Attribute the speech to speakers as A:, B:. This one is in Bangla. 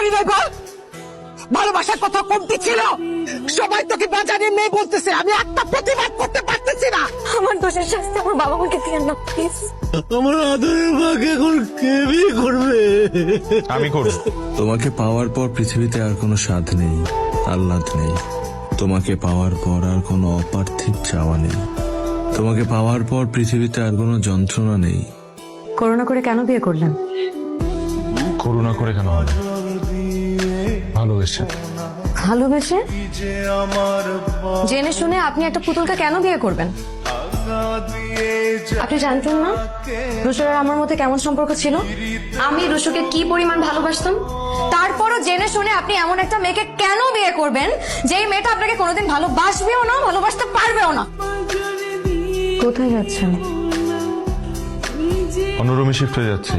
A: করি নাই বল? ভালোবাসার কথা কমতি ছিল? সবাই তোকে বাজারে মেয়ে বলতেছে, আমি একটা প্রতিবাদ করতে পারতেছি না।
B: আমার দোষের শাস্তি আমার বাবা মাকে দিয়েন না প্লিজ।
C: আমার আদরের মাকে এখন কে বিয়ে করবে?
D: আমি করব।
E: তোমাকে পাওয়ার পর পৃথিবীতে আর কোনো স্বাদ নেই, আহ্লাদ নেই। তোমাকে পাওয়ার পর আর কোনো অপার্থিব চাওয়া নেই। তোমাকে পাওয়ার পর পৃথিবীতে আর কোনো যন্ত্রণা নেই।
B: করোনা করে কেন বিয়ে করলেন?
D: করুণা করে কেন হবে? ভালোবেসে।
B: ভালোবেসে? জেনে শুনে আপনি একটা পুতুলকে কেন বিয়ে করবেন? আপনি জানতেন না রুশুর আর আমার মধ্যে কেমন সম্পর্ক ছিল? আমি রুশুকে কি পরিমাণ ভালোবাসতাম? তারপরও জেনে শুনে আপনি এমন একটা মেয়েকে কেন বিয়ে করবেন যেই মেয়েটা আপনাকে কোনোদিন ভালোবাসবেও না, ভালোবাসতে পারবেও না? কোথায় যাচ্ছেন?
D: অন্য রুমে শিফট হয়ে যাচ্ছি।